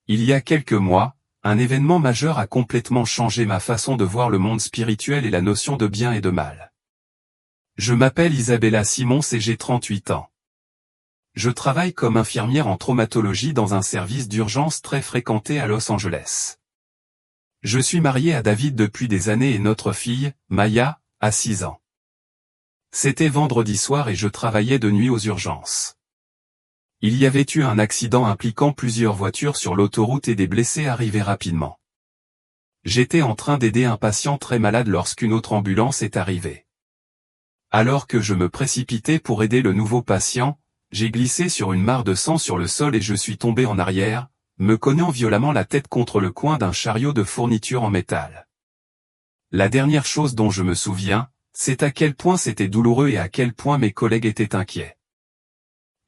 Il y a quelques mois, un événement majeur a complètement changé ma façon de voir le monde spirituel et la notion de bien et de mal. Je m'appelle Isabella Simons et j'ai 38 ans. Je travaille comme infirmière en traumatologie dans un service d'urgence très fréquenté à Los Angeles. Je suis mariée à David depuis des années et notre fille, Maya, a 6 ans. C'était vendredi soir et je travaillais de nuit aux urgences. Il y avait eu un accident impliquant plusieurs voitures sur l'autoroute et des blessés arrivaient rapidement. J'étais en train d'aider un patient très malade lorsqu'une autre ambulance est arrivée. Alors que je me précipitais pour aider le nouveau patient, j'ai glissé sur une mare de sang sur le sol et je suis tombé en arrière, me cognant violemment la tête contre le coin d'un chariot de fournitures en métal. La dernière chose dont je me souviens, c'est à quel point c'était douloureux et à quel point mes collègues étaient inquiets.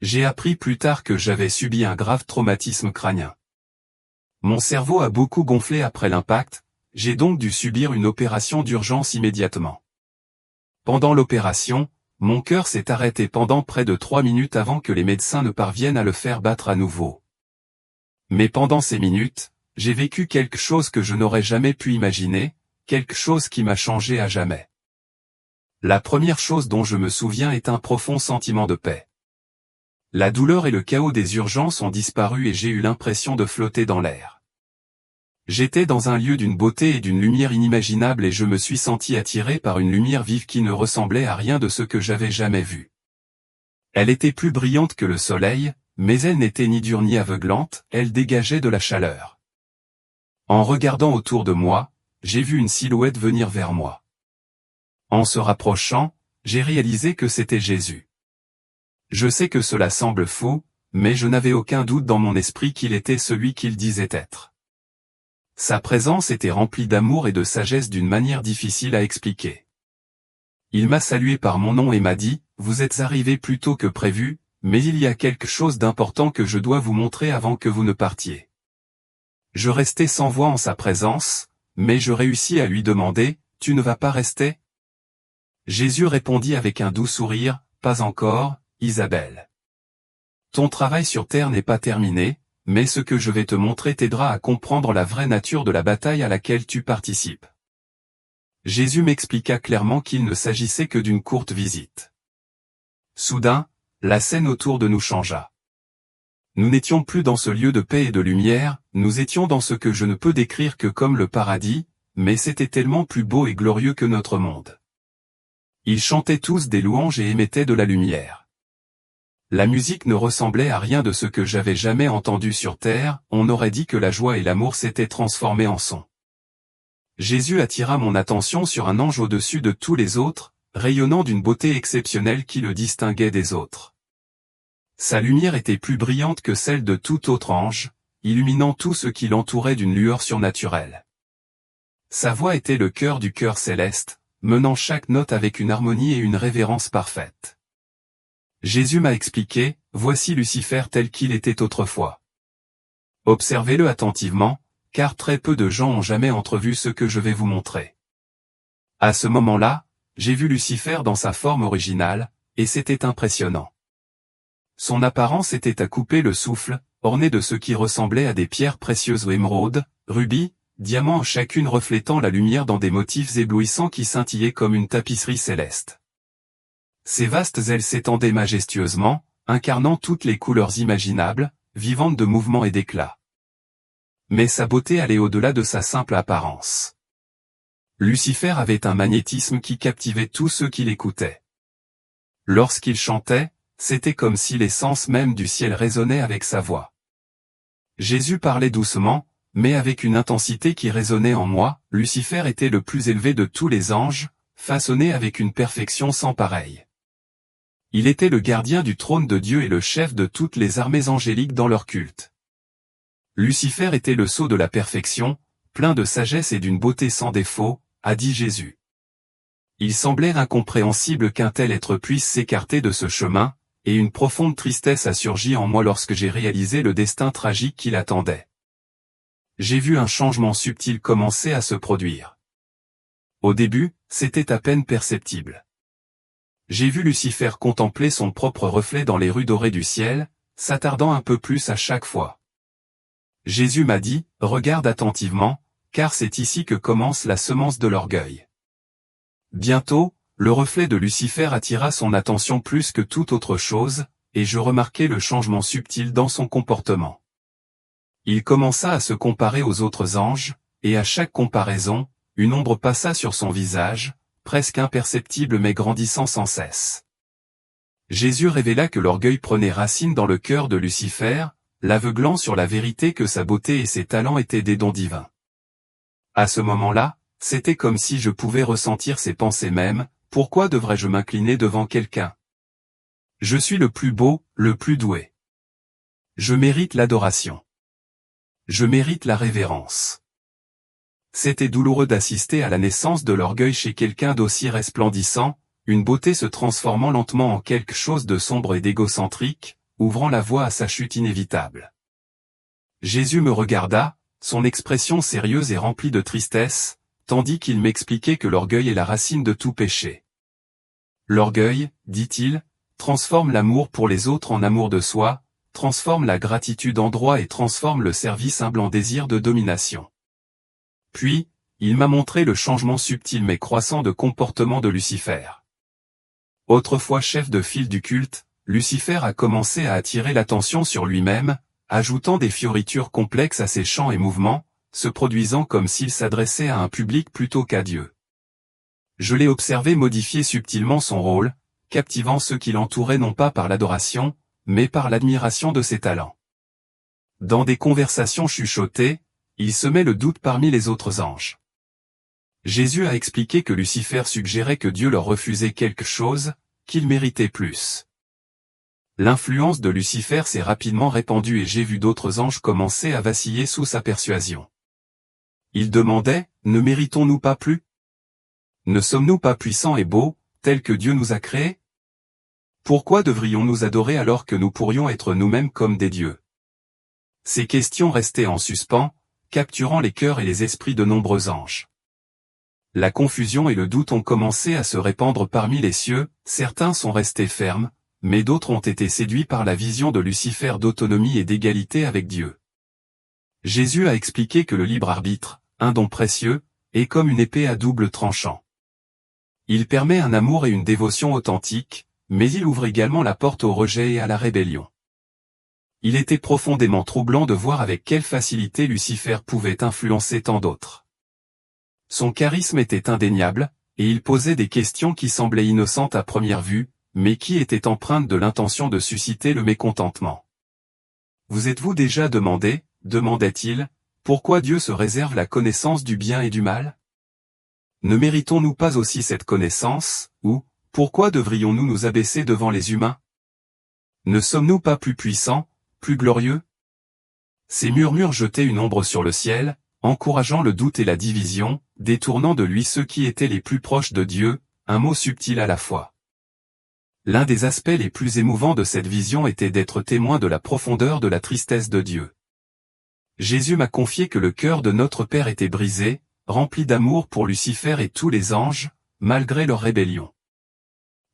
J'ai appris plus tard que j'avais subi un grave traumatisme crânien. Mon cerveau a beaucoup gonflé après l'impact, j'ai donc dû subir une opération d'urgence immédiatement. Pendant l'opération, mon cœur s'est arrêté pendant près de 3 minutes avant que les médecins ne parviennent à le faire battre à nouveau. Mais pendant ces minutes, j'ai vécu quelque chose que je n'aurais jamais pu imaginer, quelque chose qui m'a changé à jamais. La première chose dont je me souviens est un profond sentiment de paix. La douleur et le chaos des urgences ont disparu et j'ai eu l'impression de flotter dans l'air. J'étais dans un lieu d'une beauté et d'une lumière inimaginable et je me suis senti attiré par une lumière vive qui ne ressemblait à rien de ce que j'avais jamais vu. Elle était plus brillante que le soleil, mais elle n'était ni dure ni aveuglante, elle dégageait de la chaleur. En regardant autour de moi, j'ai vu une silhouette venir vers moi. En se rapprochant, j'ai réalisé que c'était Jésus. Je sais que cela semble faux, mais je n'avais aucun doute dans mon esprit qu'il était celui qu'il disait être. Sa présence était remplie d'amour et de sagesse d'une manière difficile à expliquer. Il m'a salué par mon nom et m'a dit, « Vous êtes arrivé plus tôt que prévu, mais il y a quelque chose d'important que je dois vous montrer avant que vous ne partiez. » Je restais sans voix en sa présence, mais je réussis à lui demander, « Tu ne vas pas rester ?» Jésus répondit avec un doux sourire, « Pas encore, Isabelle. Ton travail sur terre n'est pas terminé, mais ce que je vais te montrer t'aidera à comprendre la vraie nature de la bataille à laquelle tu participes. » Jésus m'expliqua clairement qu'il ne s'agissait que d'une courte visite. Soudain, la scène autour de nous changea. Nous n'étions plus dans ce lieu de paix et de lumière, nous étions dans ce que je ne peux décrire que comme le paradis, mais c'était tellement plus beau et glorieux que notre monde. Ils chantaient tous des louanges et émettaient de la lumière. La musique ne ressemblait à rien de ce que j'avais jamais entendu sur terre, on aurait dit que la joie et l'amour s'étaient transformés en son. Jésus attira mon attention sur un ange au-dessus de tous les autres, rayonnant d'une beauté exceptionnelle qui le distinguait des autres. Sa lumière était plus brillante que celle de tout autre ange, illuminant tout ce qui l'entourait d'une lueur surnaturelle. Sa voix était le cœur du cœur céleste, menant chaque note avec une harmonie et une révérence parfaite. Jésus m'a expliqué, voici Lucifer tel qu'il était autrefois. Observez-le attentivement, car très peu de gens ont jamais entrevu ce que je vais vous montrer. À ce moment-là, j'ai vu Lucifer dans sa forme originale, et c'était impressionnant. Son apparence était à couper le souffle, orné de ce qui ressemblait à des pierres précieuses ou émeraudes, rubis, diamants chacune reflétant la lumière dans des motifs éblouissants qui scintillaient comme une tapisserie céleste. Ses vastes ailes s'étendaient majestueusement, incarnant toutes les couleurs imaginables, vivantes de mouvement et d'éclat. Mais sa beauté allait au-delà de sa simple apparence. Lucifer avait un magnétisme qui captivait tous ceux qui l'écoutaient. Lorsqu'il chantait, c'était comme si l'essence même du ciel résonnait avec sa voix. Jésus parlait doucement, mais avec une intensité qui résonnait en moi. Lucifer était le plus élevé de tous les anges, façonné avec une perfection sans pareille. Il était le gardien du trône de Dieu et le chef de toutes les armées angéliques dans leur culte. Lucifer était le sceau de la perfection, plein de sagesse et d'une beauté sans défaut, a dit Jésus. Il semblait incompréhensible qu'un tel être puisse s'écarter de ce chemin, et une profonde tristesse a surgi en moi lorsque j'ai réalisé le destin tragique qui l'attendait. J'ai vu un changement subtil commencer à se produire. Au début, c'était à peine perceptible. J'ai vu Lucifer contempler son propre reflet dans les rues dorées du ciel, s'attardant un peu plus à chaque fois. Jésus m'a dit, regarde attentivement, car c'est ici que commence la semence de l'orgueil. Bientôt, le reflet de Lucifer attira son attention plus que toute autre chose, et je remarquai le changement subtil dans son comportement. Il commença à se comparer aux autres anges, et à chaque comparaison, une ombre passa sur son visage, presque imperceptible mais grandissant sans cesse. Jésus révéla que l'orgueil prenait racine dans le cœur de Lucifer, l'aveuglant sur la vérité que sa beauté et ses talents étaient des dons divins. À ce moment-là, c'était comme si je pouvais ressentir ses pensées mêmes, pourquoi devrais-je m'incliner devant quelqu'un? Je suis le plus beau, le plus doué. Je mérite l'adoration. Je mérite la révérence. C'était douloureux d'assister à la naissance de l'orgueil chez quelqu'un d'aussi resplendissant, une beauté se transformant lentement en quelque chose de sombre et d'égocentrique, ouvrant la voie à sa chute inévitable. Jésus me regarda, son expression sérieuse et remplie de tristesse, tandis qu'il m'expliquait que l'orgueil est la racine de tout péché. L'orgueil, dit-il, transforme l'amour pour les autres en amour de soi, transforme la gratitude en droit et transforme le service humble en désir de domination. Puis, il m'a montré le changement subtil mais croissant de comportement de Lucifer. Autrefois chef de file du culte, Lucifer a commencé à attirer l'attention sur lui-même, ajoutant des fioritures complexes à ses chants et mouvements, se produisant comme s'il s'adressait à un public plutôt qu'à Dieu. Je l'ai observé modifier subtilement son rôle, captivant ceux qui l'entouraient non pas par l'adoration, mais par l'admiration de ses talents. Dans des conversations chuchotées, il semait le doute parmi les autres anges. Jésus a expliqué que Lucifer suggérait que Dieu leur refusait quelque chose, qu'il méritait plus. L'influence de Lucifer s'est rapidement répandue et j'ai vu d'autres anges commencer à vaciller sous sa persuasion. Ils demandaient, ne méritons-nous pas plus? Ne sommes-nous pas puissants et beaux, tels que Dieu nous a créés? Pourquoi devrions-nous adorer alors que nous pourrions être nous-mêmes comme des dieux? Ces questions restaient en suspens, capturant les cœurs et les esprits de nombreux anges. La confusion et le doute ont commencé à se répandre parmi les cieux, certains sont restés fermes, mais d'autres ont été séduits par la vision de Lucifer d'autonomie et d'égalité avec Dieu. Jésus a expliqué que le libre arbitre, un don précieux, est comme une épée à double tranchant. Il permet un amour et une dévotion authentiques, mais il ouvre également la porte au rejet et à la rébellion. Il était profondément troublant de voir avec quelle facilité Lucifer pouvait influencer tant d'autres. Son charisme était indéniable, et il posait des questions qui semblaient innocentes à première vue, mais qui étaient empreintes de l'intention de susciter le mécontentement. Vous êtes-vous déjà demandé, demandait-il, pourquoi Dieu se réserve la connaissance du bien et du mal? Ne méritons-nous pas aussi cette connaissance, ou, pourquoi devrions-nous nous abaisser devant les humains? Ne sommes-nous pas plus puissants, plus glorieux? Ces murmures jetaient une ombre sur le ciel, encourageant le doute et la division, détournant de lui ceux qui étaient les plus proches de Dieu, un mot subtil à la fois. L'un des aspects les plus émouvants de cette vision était d'être témoin de la profondeur de la tristesse de Dieu. Jésus m'a confié que le cœur de notre Père était brisé, rempli d'amour pour Lucifer et tous les anges, malgré leur rébellion.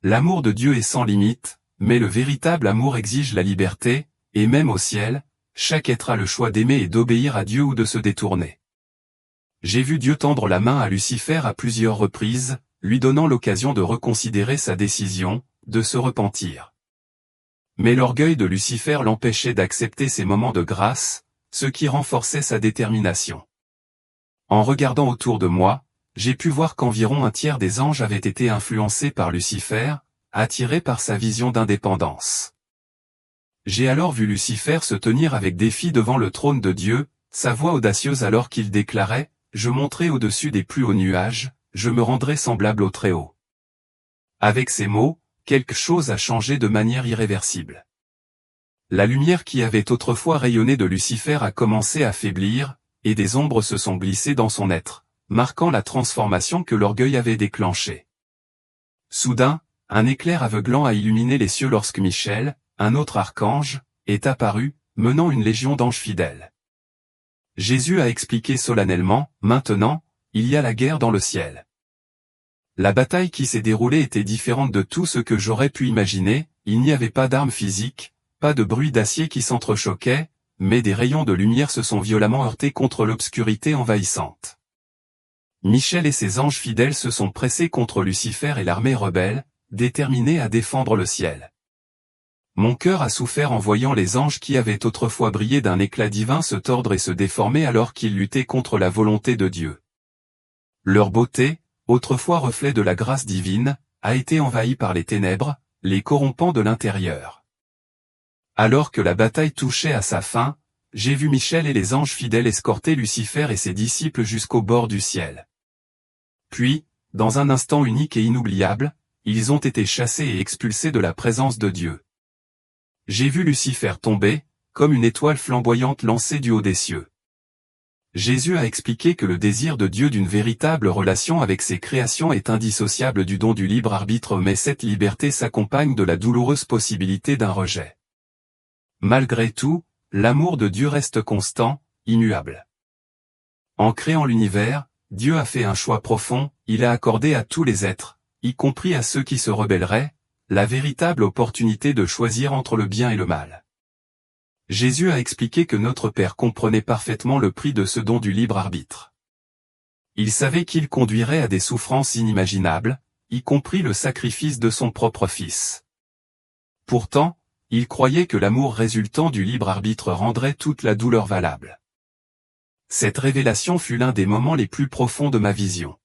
L'amour de Dieu est sans limite, mais le véritable amour exige la liberté, et même au ciel, chaque être a le choix d'aimer et d'obéir à Dieu ou de se détourner. J'ai vu Dieu tendre la main à Lucifer à plusieurs reprises, lui donnant l'occasion de reconsidérer sa décision, de se repentir. Mais l'orgueil de Lucifer l'empêchait d'accepter ces moments de grâce, ce qui renforçait sa détermination. En regardant autour de moi, j'ai pu voir qu'environ un tiers des anges avaient été influencés par Lucifer, attirés par sa vision d'indépendance. J'ai alors vu Lucifer se tenir avec défi devant le trône de Dieu, sa voix audacieuse alors qu'il déclarait « Je monterai au-dessus des plus hauts nuages, je me rendrai semblable au Très-Haut ». Avec ces mots, quelque chose a changé de manière irréversible. La lumière qui avait autrefois rayonné de Lucifer a commencé à faiblir, et des ombres se sont glissées dans son être, marquant la transformation que l'orgueil avait déclenchée. Soudain, un éclair aveuglant a illuminé les cieux lorsque Michel, un autre archange, est apparu, menant une légion d'anges fidèles. Jésus a expliqué solennellement, maintenant, il y a la guerre dans le ciel. La bataille qui s'est déroulée était différente de tout ce que j'aurais pu imaginer, il n'y avait pas d'armes physiques, pas de bruit d'acier qui s'entrechoquait, mais des rayons de lumière se sont violemment heurtés contre l'obscurité envahissante. Michel et ses anges fidèles se sont pressés contre Lucifer et l'armée rebelle, déterminés à défendre le ciel. Mon cœur a souffert en voyant les anges qui avaient autrefois brillé d'un éclat divin se tordre et se déformer alors qu'ils luttaient contre la volonté de Dieu. Leur beauté, autrefois reflet de la grâce divine, a été envahie par les ténèbres, les corrompant de l'intérieur. Alors que la bataille touchait à sa fin, j'ai vu Michel et les anges fidèles escorter Lucifer et ses disciples jusqu'au bord du ciel. Puis, dans un instant unique et inoubliable, ils ont été chassés et expulsés de la présence de Dieu. J'ai vu Lucifer tomber, comme une étoile flamboyante lancée du haut des cieux. Jésus a expliqué que le désir de Dieu d'une véritable relation avec ses créations est indissociable du don du libre arbitre, mais cette liberté s'accompagne de la douloureuse possibilité d'un rejet. Malgré tout, l'amour de Dieu reste constant, immuable. En créant l'univers, Dieu a fait un choix profond, il a accordé à tous les êtres, y compris à ceux qui se rebelleraient, la véritable opportunité de choisir entre le bien et le mal. Jésus a expliqué que notre Père comprenait parfaitement le prix de ce don du libre arbitre. Il savait qu'il conduirait à des souffrances inimaginables, y compris le sacrifice de son propre Fils. Pourtant, il croyait que l'amour résultant du libre arbitre rendrait toute la douleur valable. Cette révélation fut l'un des moments les plus profonds de ma vision.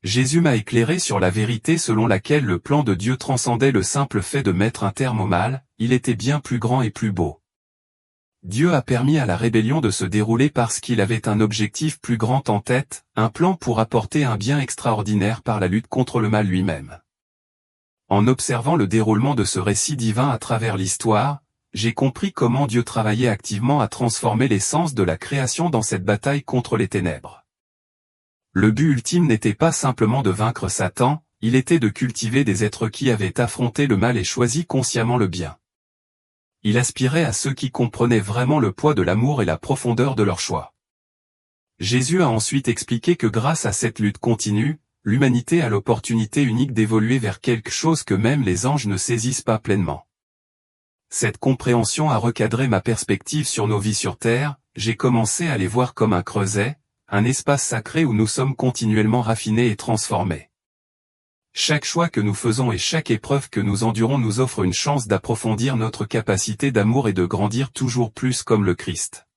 Jésus m'a éclairé sur la vérité selon laquelle le plan de Dieu transcendait le simple fait de mettre un terme au mal, il était bien plus grand et plus beau. Dieu a permis à la rébellion de se dérouler parce qu'il avait un objectif plus grand en tête, un plan pour apporter un bien extraordinaire par la lutte contre le mal lui-même. En observant le déroulement de ce récit divin à travers l'histoire, j'ai compris comment Dieu travaillait activement à transformer l'essence de la création dans cette bataille contre les ténèbres. Le but ultime n'était pas simplement de vaincre Satan, il était de cultiver des êtres qui avaient affronté le mal et choisi consciemment le bien. Il aspirait à ceux qui comprenaient vraiment le poids de l'amour et la profondeur de leur choix. Jésus a ensuite expliqué que grâce à cette lutte continue, l'humanité a l'opportunité unique d'évoluer vers quelque chose que même les anges ne saisissent pas pleinement. Cette compréhension a recadré ma perspective sur nos vies sur Terre, j'ai commencé à les voir comme un creuset, un espace sacré où nous sommes continuellement raffinés et transformés. Chaque choix que nous faisons et chaque épreuve que nous endurons nous offre une chance d'approfondir notre capacité d'amour et de grandir toujours plus comme le Christ.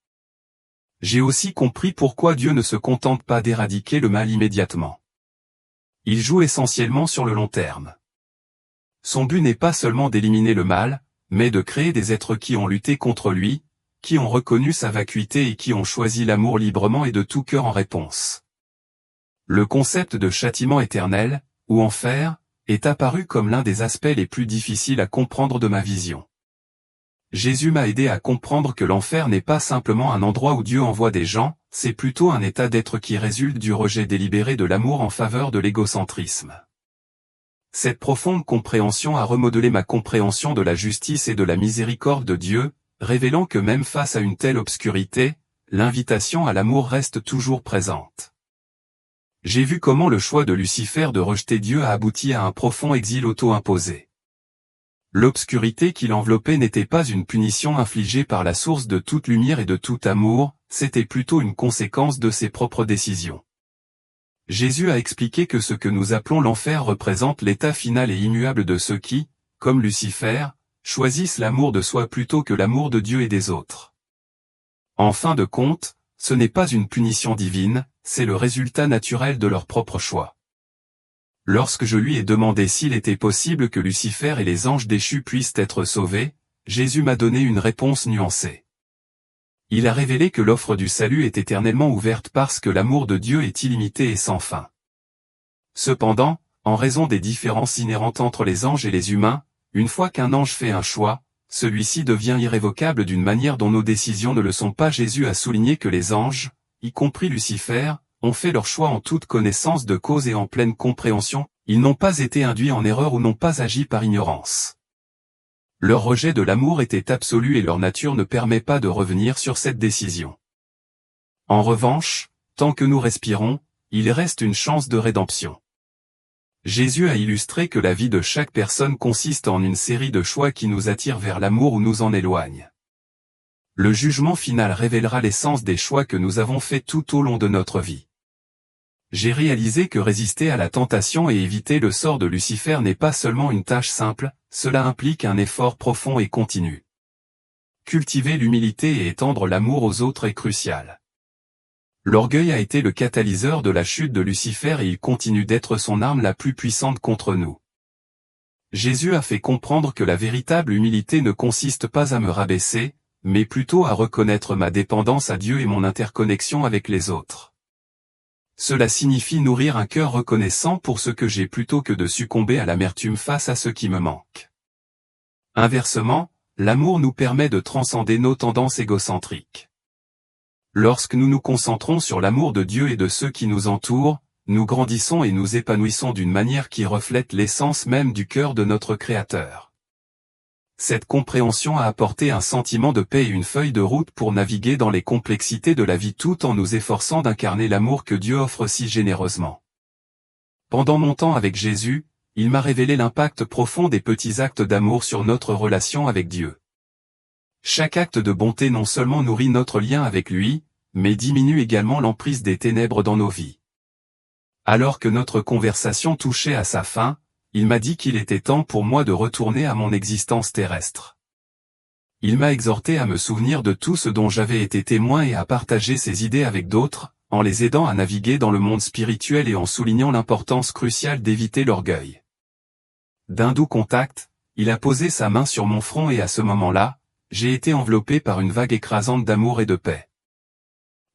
J'ai aussi compris pourquoi Dieu ne se contente pas d'éradiquer le mal immédiatement. Il joue essentiellement sur le long terme. Son but n'est pas seulement d'éliminer le mal, mais de créer des êtres qui ont lutté contre lui, qui ont reconnu sa vacuité et qui ont choisi l'amour librement et de tout cœur en réponse. Le concept de châtiment éternel, ou enfer, est apparu comme l'un des aspects les plus difficiles à comprendre de ma vision. Jésus m'a aidé à comprendre que l'enfer n'est pas simplement un endroit où Dieu envoie des gens, c'est plutôt un état d'être qui résulte du rejet délibéré de l'amour en faveur de l'égocentrisme. Cette profonde compréhension a remodelé ma compréhension de la justice et de la miséricorde de Dieu, révélant que même face à une telle obscurité, l'invitation à l'amour reste toujours présente. J'ai vu comment le choix de Lucifer de rejeter Dieu a abouti à un profond exil auto-imposé. L'obscurité qui l'enveloppait n'était pas une punition infligée par la source de toute lumière et de tout amour, c'était plutôt une conséquence de ses propres décisions. Jésus a expliqué que ce que nous appelons l'enfer représente l'état final et immuable de ceux qui, comme Lucifer, choisissent l'amour de soi plutôt que l'amour de Dieu et des autres. En fin de compte, ce n'est pas une punition divine, c'est le résultat naturel de leur propre choix. Lorsque je lui ai demandé s'il était possible que Lucifer et les anges déchus puissent être sauvés, Jésus m'a donné une réponse nuancée. Il a révélé que l'offre du salut est éternellement ouverte parce que l'amour de Dieu est illimité et sans fin. Cependant, en raison des différences inhérentes entre les anges et les humains, une fois qu'un ange fait un choix, celui-ci devient irrévocable d'une manière dont nos décisions ne le sont pas. Jésus a souligné que les anges, y compris Lucifer, ont fait leur choix en toute connaissance de cause et en pleine compréhension, ils n'ont pas été induits en erreur ou n'ont pas agi par ignorance. Leur rejet de l'amour était absolu et leur nature ne permet pas de revenir sur cette décision. En revanche, tant que nous respirons, il reste une chance de rédemption. Jésus a illustré que la vie de chaque personne consiste en une série de choix qui nous attirent vers l'amour ou nous en éloignent. Le jugement final révélera l'essence des choix que nous avons faits tout au long de notre vie. J'ai réalisé que résister à la tentation et éviter le sort de Lucifer n'est pas seulement une tâche simple, cela implique un effort profond et continu. Cultiver l'humilité et étendre l'amour aux autres est crucial. L'orgueil a été le catalyseur de la chute de Lucifer et il continue d'être son arme la plus puissante contre nous. Jésus a fait comprendre que la véritable humilité ne consiste pas à me rabaisser, mais plutôt à reconnaître ma dépendance à Dieu et mon interconnexion avec les autres. Cela signifie nourrir un cœur reconnaissant pour ce que j'ai plutôt que de succomber à l'amertume face à ce qui me manque. Inversement, l'amour nous permet de transcender nos tendances égocentriques. Lorsque nous nous concentrons sur l'amour de Dieu et de ceux qui nous entourent, nous grandissons et nous épanouissons d'une manière qui reflète l'essence même du cœur de notre Créateur. Cette compréhension a apporté un sentiment de paix et une feuille de route pour naviguer dans les complexités de la vie tout en nous efforçant d'incarner l'amour que Dieu offre si généreusement. Pendant mon temps avec Jésus, il m'a révélé l'impact profond des petits actes d'amour sur notre relation avec Dieu. Chaque acte de bonté non seulement nourrit notre lien avec lui, mais diminue également l'emprise des ténèbres dans nos vies. Alors que notre conversation touchait à sa fin, il m'a dit qu'il était temps pour moi de retourner à mon existence terrestre. Il m'a exhorté à me souvenir de tout ce dont j'avais été témoin et à partager ses idées avec d'autres, en les aidant à naviguer dans le monde spirituel et en soulignant l'importance cruciale d'éviter l'orgueil. D'un doux contact, il a posé sa main sur mon front et à ce moment-là, j'ai été enveloppé par une vague écrasante d'amour et de paix.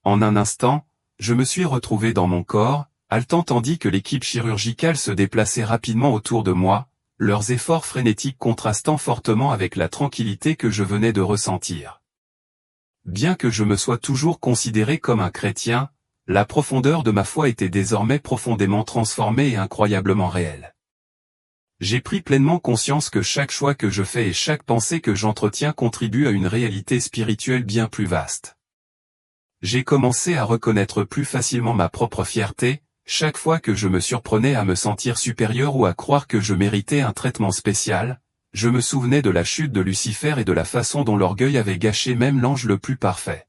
En un instant, je me suis retrouvé dans mon corps, haletant tandis que l'équipe chirurgicale se déplaçait rapidement autour de moi, leurs efforts frénétiques contrastant fortement avec la tranquillité que je venais de ressentir. Bien que je me sois toujours considéré comme un chrétien, la profondeur de ma foi était désormais profondément transformée et incroyablement réelle. J'ai pris pleinement conscience que chaque choix que je fais et chaque pensée que j'entretiens contribue à une réalité spirituelle bien plus vaste. J'ai commencé à reconnaître plus facilement ma propre fierté, chaque fois que je me surprenais à me sentir supérieur ou à croire que je méritais un traitement spécial, je me souvenais de la chute de Lucifer et de la façon dont l'orgueil avait gâché même l'ange le plus parfait.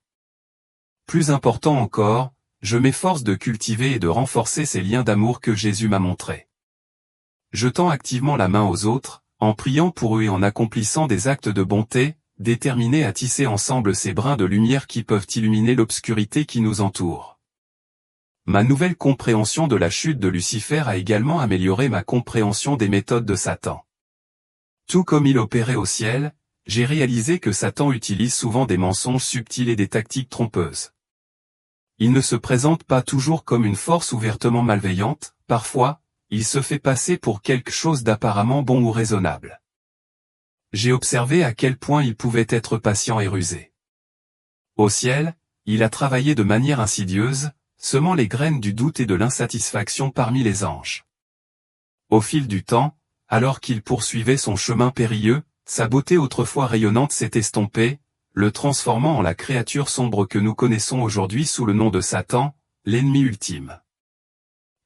Plus important encore, je m'efforce de cultiver et de renforcer ces liens d'amour que Jésus m'a montrés. Je tends activement la main aux autres, en priant pour eux et en accomplissant des actes de bonté, déterminés à tisser ensemble ces brins de lumière qui peuvent illuminer l'obscurité qui nous entoure. Ma nouvelle compréhension de la chute de Lucifer a également amélioré ma compréhension des méthodes de Satan. Tout comme il opérait au ciel, j'ai réalisé que Satan utilise souvent des mensonges subtils et des tactiques trompeuses. Il ne se présente pas toujours comme une force ouvertement malveillante, parfois, il se fait passer pour quelque chose d'apparemment bon ou raisonnable. J'ai observé à quel point il pouvait être patient et rusé. Au ciel, il a travaillé de manière insidieuse, semant les graines du doute et de l'insatisfaction parmi les anges. Au fil du temps, alors qu'il poursuivait son chemin périlleux, sa beauté autrefois rayonnante s'est estompée, le transformant en la créature sombre que nous connaissons aujourd'hui sous le nom de Satan, l'ennemi ultime.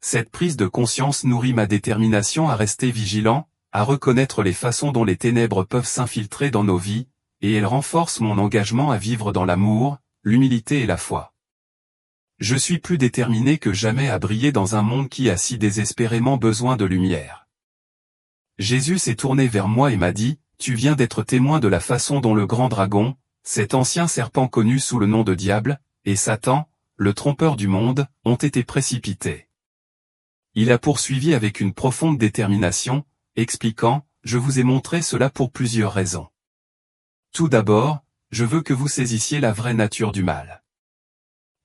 Cette prise de conscience nourrit ma détermination à rester vigilant, à reconnaître les façons dont les ténèbres peuvent s'infiltrer dans nos vies, et elle renforce mon engagement à vivre dans l'amour, l'humilité et la foi. Je suis plus déterminé que jamais à briller dans un monde qui a si désespérément besoin de lumière. Jésus s'est tourné vers moi et m'a dit, « Tu viens d'être témoin de la façon dont le grand dragon, cet ancien serpent connu sous le nom de diable, et Satan, le trompeur du monde, ont été précipités. » Il a poursuivi avec une profonde détermination, expliquant, « Je vous ai montré cela pour plusieurs raisons. Tout d'abord, je veux que vous saisissiez la vraie nature du mal.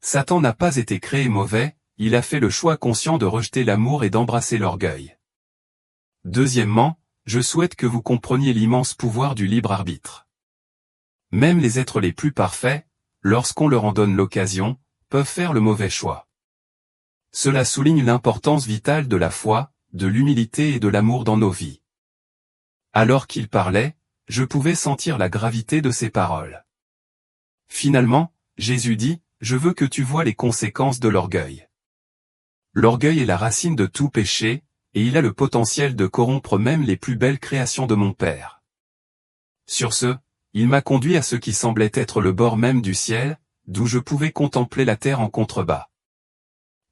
Satan n'a pas été créé mauvais, il a fait le choix conscient de rejeter l'amour et d'embrasser l'orgueil. Deuxièmement, je souhaite que vous compreniez l'immense pouvoir du libre arbitre. Même les êtres les plus parfaits, lorsqu'on leur en donne l'occasion, peuvent faire le mauvais choix. Cela souligne l'importance vitale de la foi, de l'humilité et de l'amour dans nos vies. » Alors qu'il parlait, je pouvais sentir la gravité de ses paroles. Finalement, Jésus dit, « Je veux que tu vois les conséquences de l'orgueil. L'orgueil est la racine de tout péché, et il a le potentiel de corrompre même les plus belles créations de mon Père. Sur ce, il m'a conduit à ce qui semblait être le bord même du ciel, d'où je pouvais contempler la terre en contrebas.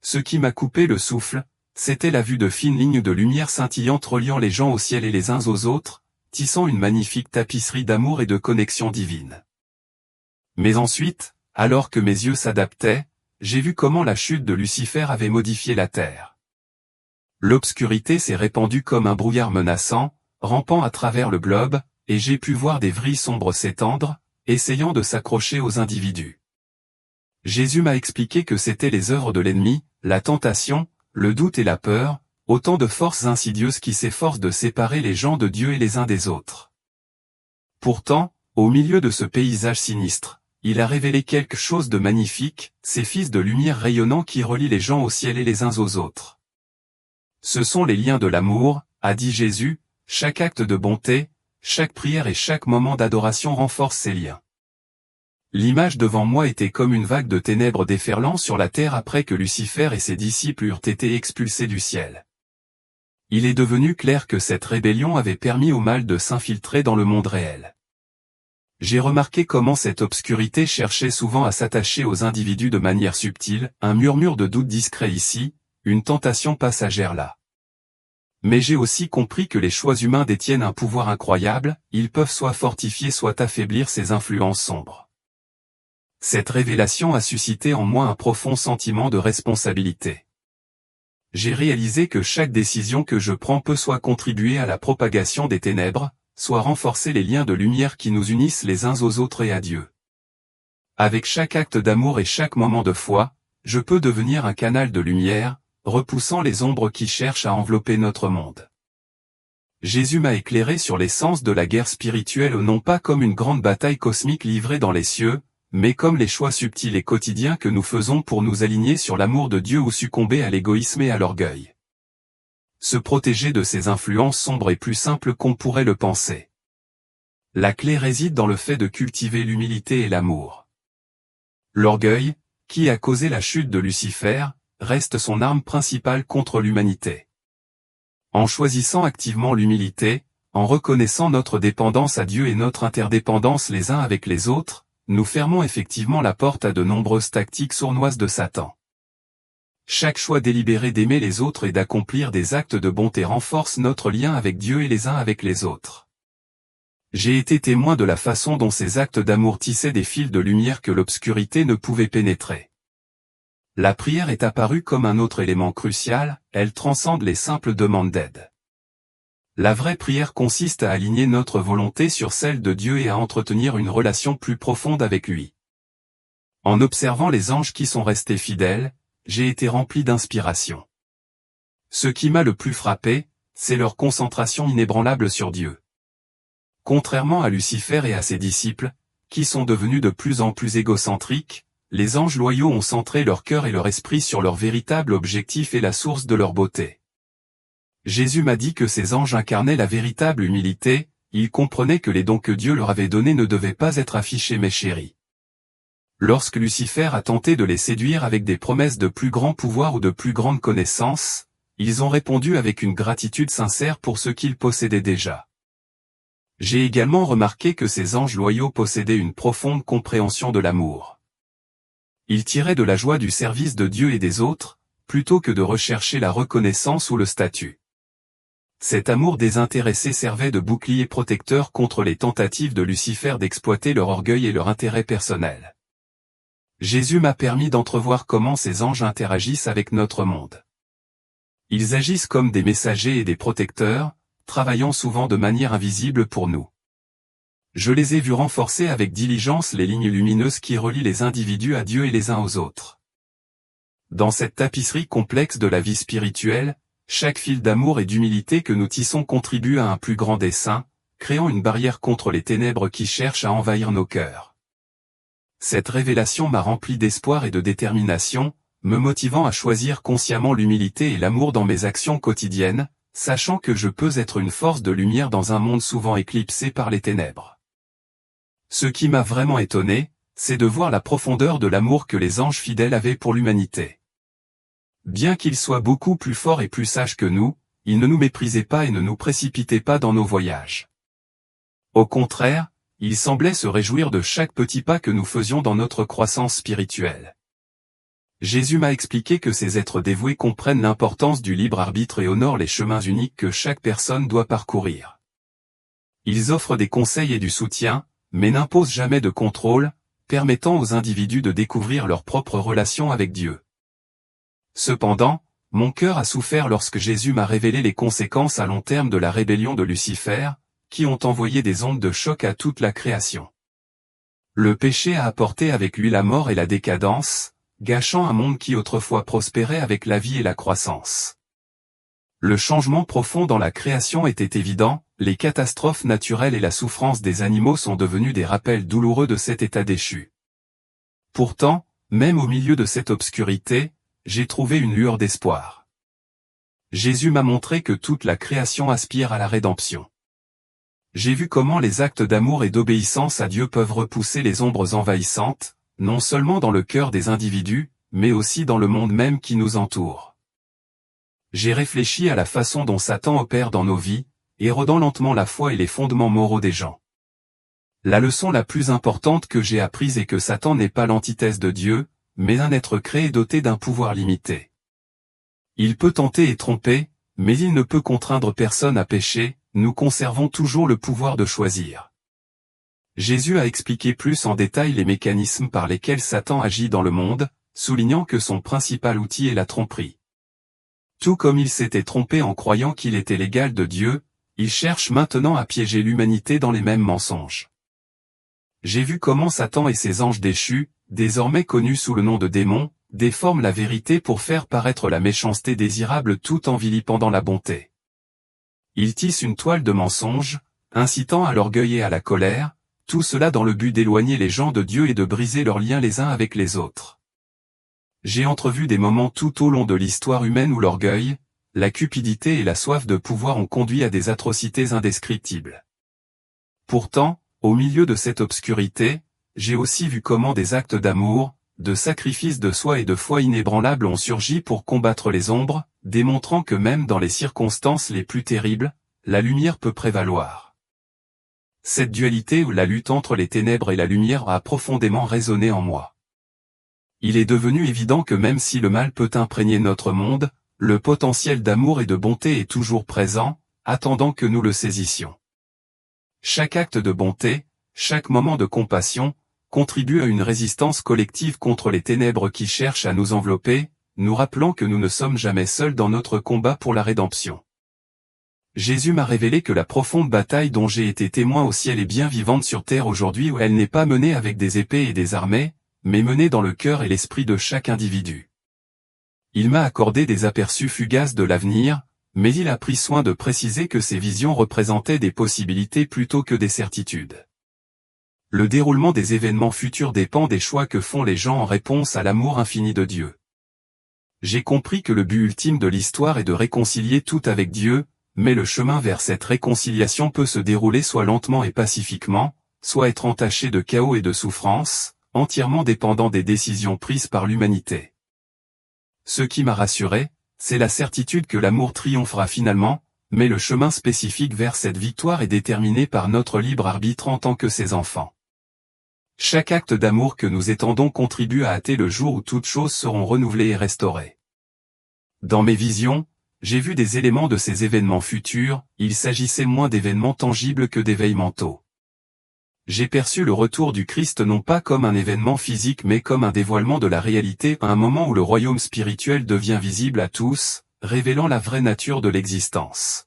Ce qui m'a coupé le souffle, c'était la vue de fines lignes de lumière scintillantes reliant les gens au ciel et les uns aux autres, tissant une magnifique tapisserie d'amour et de connexion divine. Mais ensuite, alors que mes yeux s'adaptaient, j'ai vu comment la chute de Lucifer avait modifié la terre. L'obscurité s'est répandue comme un brouillard menaçant, rampant à travers le globe, et j'ai pu voir des vrilles sombres s'étendre, essayant de s'accrocher aux individus. Jésus m'a expliqué que c'étaient les œuvres de l'ennemi, la tentation, le doute et la peur, autant de forces insidieuses qui s'efforcent de séparer les gens de Dieu et les uns des autres. Pourtant, au milieu de ce paysage sinistre, il a révélé quelque chose de magnifique, ces fils de lumière rayonnants qui relient les gens au ciel et les uns aux autres. Ce sont les liens de l'amour, a dit Jésus, chaque acte de bonté, chaque prière et chaque moment d'adoration renforce ces liens. L'image devant moi était comme une vague de ténèbres déferlant sur la terre après que Lucifer et ses disciples eurent été expulsés du ciel. Il est devenu clair que cette rébellion avait permis au mal de s'infiltrer dans le monde réel. J'ai remarqué comment cette obscurité cherchait souvent à s'attacher aux individus de manière subtile, un murmure de doute discret ici, une tentation passagère là. Mais j'ai aussi compris que les choix humains détiennent un pouvoir incroyable, ils peuvent soit fortifier soit affaiblir ces influences sombres. Cette révélation a suscité en moi un profond sentiment de responsabilité. J'ai réalisé que chaque décision que je prends peut soit contribuer à la propagation des ténèbres, soit renforcer les liens de lumière qui nous unissent les uns aux autres et à Dieu. Avec chaque acte d'amour et chaque moment de foi, je peux devenir un canal de lumière, repoussant les ombres qui cherchent à envelopper notre monde. Jésus m'a éclairé sur l'essence de la guerre spirituelle non pas comme une grande bataille cosmique livrée dans les cieux, mais comme les choix subtils et quotidiens que nous faisons pour nous aligner sur l'amour de Dieu ou succomber à l'égoïsme et à l'orgueil. Se protéger de ces influences sombres est plus simple qu'on pourrait le penser. La clé réside dans le fait de cultiver l'humilité et l'amour. L'orgueil, qui a causé la chute de Lucifer, reste son arme principale contre l'humanité. En choisissant activement l'humilité, en reconnaissant notre dépendance à Dieu et notre interdépendance les uns avec les autres, nous fermons effectivement la porte à de nombreuses tactiques sournoises de Satan. Chaque choix délibéré d'aimer les autres et d'accomplir des actes de bonté renforce notre lien avec Dieu et les uns avec les autres. J'ai été témoin de la façon dont ces actes d'amour tissaient des fils de lumière que l'obscurité ne pouvait pénétrer. La prière est apparue comme un autre élément crucial, elle transcende les simples demandes d'aide. La vraie prière consiste à aligner notre volonté sur celle de Dieu et à entretenir une relation plus profonde avec lui. En observant les anges qui sont restés fidèles, j'ai été rempli d'inspiration. Ce qui m'a le plus frappé, c'est leur concentration inébranlable sur Dieu. Contrairement à Lucifer et à ses disciples, qui sont devenus de plus en plus égocentriques, les anges loyaux ont centré leur cœur et leur esprit sur leur véritable objectif et la source de leur beauté. Jésus m'a dit que ces anges incarnaient la véritable humilité, ils comprenaient que les dons que Dieu leur avait donnés ne devaient pas être affichés mais chéris. Lorsque Lucifer a tenté de les séduire avec des promesses de plus grand pouvoir ou de plus grande connaissance, ils ont répondu avec une gratitude sincère pour ce qu'ils possédaient déjà. J'ai également remarqué que ces anges loyaux possédaient une profonde compréhension de l'amour. Ils tiraient de la joie du service de Dieu et des autres, plutôt que de rechercher la reconnaissance ou le statut. Cet amour désintéressé servait de bouclier protecteur contre les tentatives de Lucifer d'exploiter leur orgueil et leur intérêt personnel. Jésus m'a permis d'entrevoir comment ces anges interagissent avec notre monde. Ils agissent comme des messagers et des protecteurs, travaillant souvent de manière invisible pour nous. Je les ai vus renforcer avec diligence les lignes lumineuses qui relient les individus à Dieu et les uns aux autres. Dans cette tapisserie complexe de la vie spirituelle, chaque fil d'amour et d'humilité que nous tissons contribue à un plus grand dessein, créant une barrière contre les ténèbres qui cherchent à envahir nos cœurs. Cette révélation m'a rempli d'espoir et de détermination, me motivant à choisir consciemment l'humilité et l'amour dans mes actions quotidiennes, sachant que je peux être une force de lumière dans un monde souvent éclipsé par les ténèbres. Ce qui m'a vraiment étonné, c'est de voir la profondeur de l'amour que les anges fidèles avaient pour l'humanité. Bien qu'ils soient beaucoup plus forts et plus sages que nous, ils ne nous méprisaient pas et ne nous précipitaient pas dans nos voyages. Au contraire, Il semblait se réjouir de chaque petit pas que nous faisions dans notre croissance spirituelle. Jésus m'a expliqué que ces êtres dévoués comprennent l'importance du libre arbitre et honorent les chemins uniques que chaque personne doit parcourir. Ils offrent des conseils et du soutien, mais n'imposent jamais de contrôle, permettant aux individus de découvrir leur propre relation avec Dieu. Cependant, mon cœur a souffert lorsque Jésus m'a révélé les conséquences à long terme de la rébellion de Lucifer, qui ont envoyé des ondes de choc à toute la création. Le péché a apporté avec lui la mort et la décadence, gâchant un monde qui autrefois prospérait avec la vie et la croissance. Le changement profond dans la création était évident, les catastrophes naturelles et la souffrance des animaux sont devenus des rappels douloureux de cet état déchu. Pourtant, même au milieu de cette obscurité, j'ai trouvé une lueur d'espoir. Jésus m'a montré que toute la création aspire à la rédemption. J'ai vu comment les actes d'amour et d'obéissance à Dieu peuvent repousser les ombres envahissantes, non seulement dans le cœur des individus, mais aussi dans le monde même qui nous entoure. J'ai réfléchi à la façon dont Satan opère dans nos vies, érodant lentement la foi et les fondements moraux des gens. La leçon la plus importante que j'ai apprise est que Satan n'est pas l'antithèse de Dieu, mais un être créé doté d'un pouvoir limité. Il peut tenter et tromper, mais il ne peut contraindre personne à pécher, nous conservons toujours le pouvoir de choisir. Jésus a expliqué plus en détail les mécanismes par lesquels Satan agit dans le monde, soulignant que son principal outil est la tromperie. Tout comme il s'était trompé en croyant qu'il était l'égal de Dieu, il cherche maintenant à piéger l'humanité dans les mêmes mensonges. J'ai vu comment Satan et ses anges déchus, désormais connus sous le nom de démons, déforment la vérité pour faire paraître la méchanceté désirable tout en vilipendant la bonté. Ils tissent une toile de mensonges, incitant à l'orgueil et à la colère, tout cela dans le but d'éloigner les gens de Dieu et de briser leurs liens les uns avec les autres. J'ai entrevu des moments tout au long de l'histoire humaine où l'orgueil, la cupidité et la soif de pouvoir ont conduit à des atrocités indescriptibles. Pourtant, au milieu de cette obscurité, j'ai aussi vu comment des actes d'amour, de sacrifice de soi et de foi inébranlables ont surgi pour combattre les ombres, démontrant que même dans les circonstances les plus terribles, la lumière peut prévaloir. Cette dualité ou la lutte entre les ténèbres et la lumière a profondément résonné en moi. Il est devenu évident que même si le mal peut imprégner notre monde, le potentiel d'amour et de bonté est toujours présent, attendant que nous le saisissions. Chaque acte de bonté, chaque moment de compassion, contribue à une résistance collective contre les ténèbres qui cherchent à nous envelopper, nous rappelant que nous ne sommes jamais seuls dans notre combat pour la rédemption. Jésus m'a révélé que la profonde bataille dont j'ai été témoin au ciel est bien vivante sur terre aujourd'hui où elle n'est pas menée avec des épées et des armées, mais menée dans le cœur et l'esprit de chaque individu. Il m'a accordé des aperçus fugaces de l'avenir, mais il a pris soin de préciser que ces visions représentaient des possibilités plutôt que des certitudes. Le déroulement des événements futurs dépend des choix que font les gens en réponse à l'amour infini de Dieu. J'ai compris que le but ultime de l'histoire est de réconcilier tout avec Dieu, mais le chemin vers cette réconciliation peut se dérouler soit lentement et pacifiquement, soit être entaché de chaos et de souffrance, entièrement dépendant des décisions prises par l'humanité. Ce qui m'a rassuré, c'est la certitude que l'amour triomphera finalement, mais le chemin spécifique vers cette victoire est déterminé par notre libre arbitre en tant que ses enfants. Chaque acte d'amour que nous étendons contribue à hâter le jour où toutes choses seront renouvelées et restaurées. Dans mes visions, j'ai vu des éléments de ces événements futurs, il s'agissait moins d'événements tangibles que d'éveils mentaux. J'ai perçu le retour du Christ non pas comme un événement physique mais comme un dévoilement de la réalité à un moment où le royaume spirituel devient visible à tous, révélant la vraie nature de l'existence.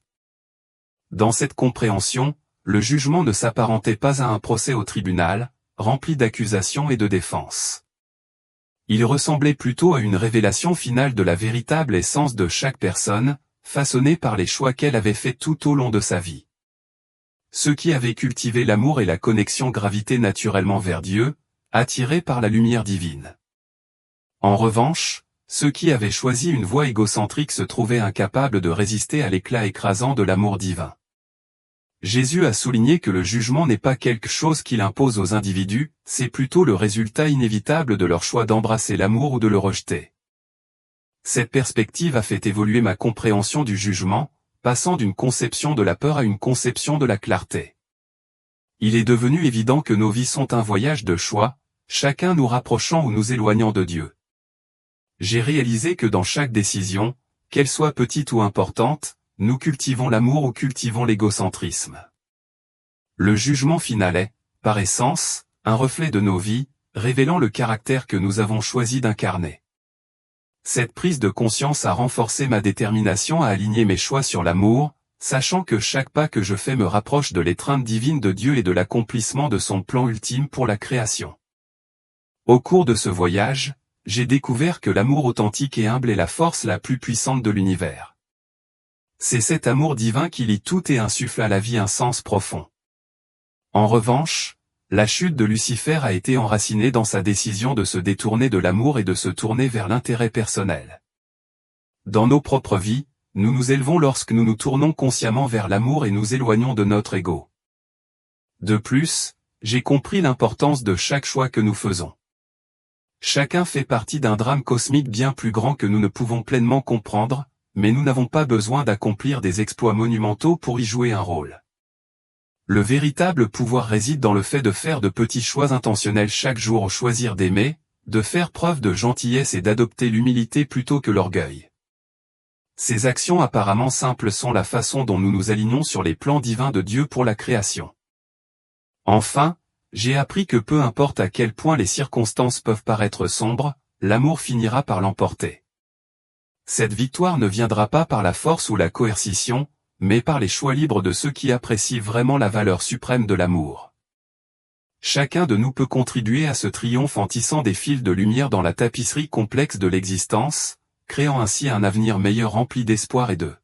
Dans cette compréhension, le jugement ne s'apparentait pas à un procès au tribunal, rempli d'accusations et de défenses. Il ressemblait plutôt à une révélation finale de la véritable essence de chaque personne, façonnée par les choix qu'elle avait faits tout au long de sa vie. Ceux qui avaient cultivé l'amour et la connexion gravitaient naturellement vers Dieu, attirés par la lumière divine. En revanche, ceux qui avaient choisi une voie égocentrique se trouvaient incapables de résister à l'éclat écrasant de l'amour divin. Jésus a souligné que le jugement n'est pas quelque chose qu'il impose aux individus, c'est plutôt le résultat inévitable de leur choix d'embrasser l'amour ou de le rejeter. Cette perspective a fait évoluer ma compréhension du jugement, passant d'une conception de la peur à une conception de la clarté. Il est devenu évident que nos vies sont un voyage de choix, chacun nous rapprochant ou nous éloignant de Dieu. J'ai réalisé que dans chaque décision, qu'elle soit petite ou importante, nous cultivons l'amour ou cultivons l'égocentrisme. Le jugement final est, par essence, un reflet de nos vies, révélant le caractère que nous avons choisi d'incarner. Cette prise de conscience a renforcé ma détermination à aligner mes choix sur l'amour, sachant que chaque pas que je fais me rapproche de l'étreinte divine de Dieu et de l'accomplissement de son plan ultime pour la création. Au cours de ce voyage, j'ai découvert que l'amour authentique et humble est la force la plus puissante de l'univers. C'est cet amour divin qui lie tout et insuffle à la vie un sens profond. En revanche, la chute de Lucifer a été enracinée dans sa décision de se détourner de l'amour et de se tourner vers l'intérêt personnel. Dans nos propres vies, nous nous élevons lorsque nous nous tournons consciemment vers l'amour et nous éloignons de notre ego. De plus, j'ai compris l'importance de chaque choix que nous faisons. Chacun fait partie d'un drame cosmique bien plus grand que nous ne pouvons pleinement comprendre, mais nous n'avons pas besoin d'accomplir des exploits monumentaux pour y jouer un rôle. Le véritable pouvoir réside dans le fait de faire de petits choix intentionnels chaque jour au choisir d'aimer, de faire preuve de gentillesse et d'adopter l'humilité plutôt que l'orgueil. Ces actions apparemment simples sont la façon dont nous nous alignons sur les plans divins de Dieu pour la création. Enfin, j'ai appris que peu importe à quel point les circonstances peuvent paraître sombres, l'amour finira par l'emporter. Cette victoire ne viendra pas par la force ou la coercition, mais par les choix libres de ceux qui apprécient vraiment la valeur suprême de l'amour. Chacun de nous peut contribuer à ce triomphe en tissant des fils de lumière dans la tapisserie complexe de l'existence, créant ainsi un avenir meilleur rempli d'espoir et de